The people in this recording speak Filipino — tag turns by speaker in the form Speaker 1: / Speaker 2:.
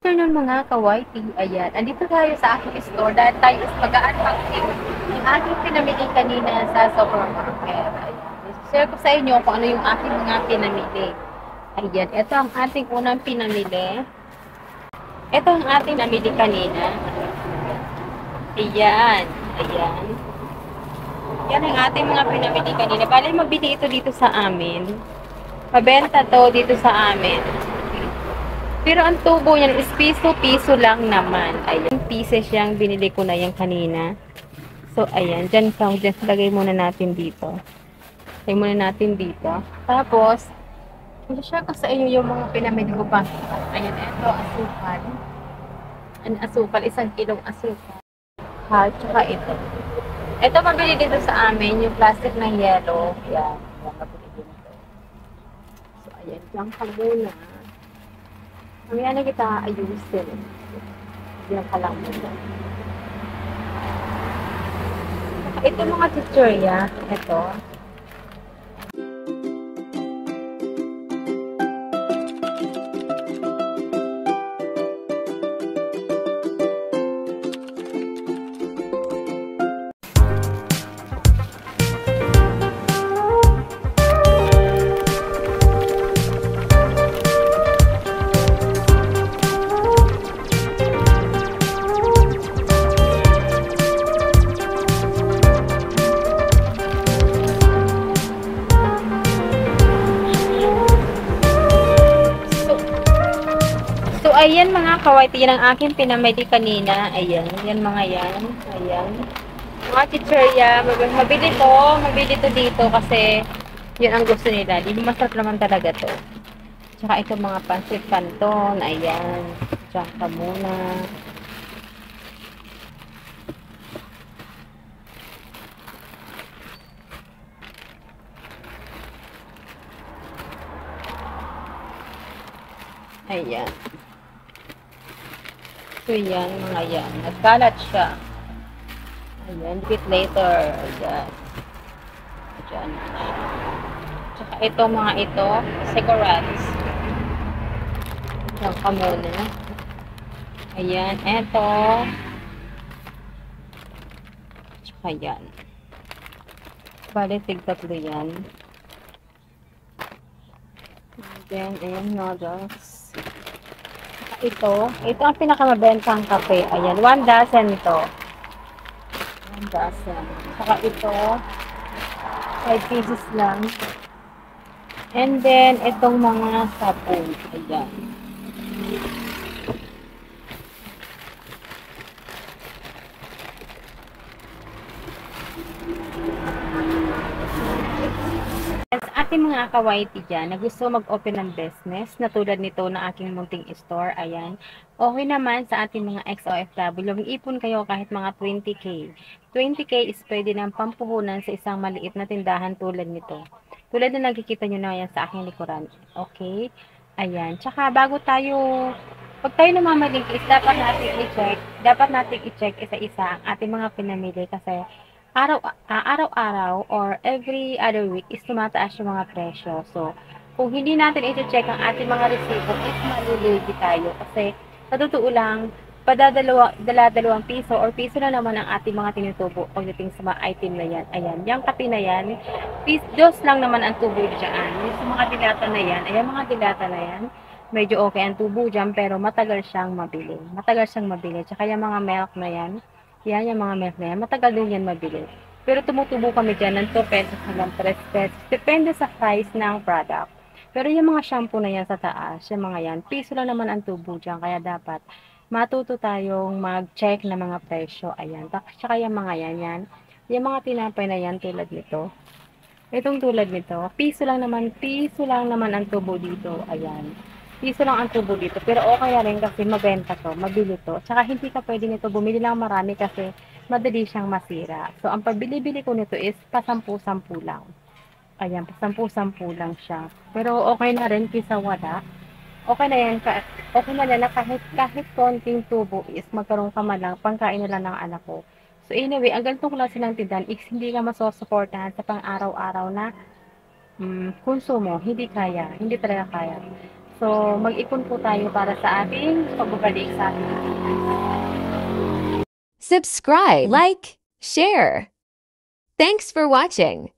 Speaker 1: afternoon mga ka-YT. Ayan, andito tayo sa aking store dahil tayo is mag-unboxing yung aking pinamili kanina sa supermarket. Ayan, share ko sa inyo kung ano yung aking mga pinamili. Ayan, ito ang ating unang pinamili. Ito ang ating namili kanina. Ayan, ayan. Yan ang ating mga pinamili kanina. Bale, mabili ito dito sa amin. Mabenta to dito sa amin. Pero ang tubo niyan is piso-piso lang naman. Ayan, pieces yung binili ko na yung kanina. So, ayan. Dyan ka. Dyan, lagay muna natin dito. Lagay muna natin dito. Tapos, i-share ko sa inyo yung mga pinamili ko pa. Ayan, ito, asukal. Ang asukal, 1 kilong asukal. Ha, tsaka ito. Ito, mabili dito sa amin, yung plastic na yellow. Ayan, mabili dito. So, ayan. Dyan ka muna. Mamaya na kita ayusin. Diyan ka lang muna. Ito mga chichirya. Ito. So, ayan mga kawaiti, yan ang aking pinamili kanina. Ayan, yan mga yan. Ayan. Mga chichirya, mabili to dito kasi yun ang gusto nila. Di masarap naman talaga to. Tsaka ito mga pansit canton. Ayan. Diyan ka muna. Ayan. So, yan, mga yan. Nagkalat siya. Ayan, bit later. Ayan. Ayan. Tsaka ito, mga ito, sigurats. Diyan ka muna. Ayan, ito. Tsaka yan. Bale, tig-tatlo yan. Then, ayan, noodles. Ito ang pinakamabentang kape. Ayan, 1 dozen ito. 1 dozen. Saka ito, 5 pieces lang. And then, itong mga sabon. Ayan. Sa ating mga ka-YT dyan na gusto mag-open ng business na tulad nito na aking munting store, ayan, okay naman sa ating mga ex-OFW, mag-ipon kayo kahit mga 20K. 20K is pwede ng pampuhunan sa isang maliit na tindahan tulad nito. Tulad na nakikita nyo na yan sa aking likuran. Okay? Ayan. Tsaka bago tayo, pag tayo namamalingki is dapat natin i-check isa-isa ang ating mga pinamili kasi araw-araw or every other week is tumataas yung mga presyo. So, kung hindi natin i-check ang ating mga resibo, is malulugi tayo. Kasi, sa totoo lang, dala-dalawang piso or piso na naman ang ating mga tinutubo pagdating sa mga item na yan. Ayan, yung kape na yan, dos lang naman ang tubo dyan. Yung sa mga dilata na yan, ayan mga dilata na yan, medyo okay ang tubo dyan, pero matagal siyang mabili. Tsaka yung mga milk na yan, yan, yung mga milk na yan. Matagal din yan mabili. Pero tumutubo kami dyan ng 2 pesos hanggang 3 pesos. Depende sa price ng product. Pero yung mga shampoo na yan sa taas, yung mga yan, piso lang naman ang tubo dyan. Kaya dapat matuto tayong mag-check ng mga presyo. Ayan. Tsaka yung mga yan. Yung mga tinapay na yan tulad nito. Itong tulad nito, piso lang naman ang tubo dito. Ayan. Piso lang ang tubo dito. Pero okay na rin kasi mabenta to, mabili to. Tsaka hindi ka pwede nito bumili lang marami kasi madali siyang masira. So, ang pabili-bili ko nito is pasampu-sampu lang. Ayan, pasampu-sampu lang siya. Pero okay na rin kaysa wala. Okay na yan, okay na yan na kahit konting tubo is magkaroon ka man lang, pangkain na lang ng anak ko. So anyway, ang ganitong klase ng tindahan is hindi ka masusuportahan sa pang araw-araw na konsumo. Hindi talaga kaya. So, mag-ipon po tayo para sa ating pagbabalik sa ating
Speaker 2: Subscribe, like, share. Thanks for watching.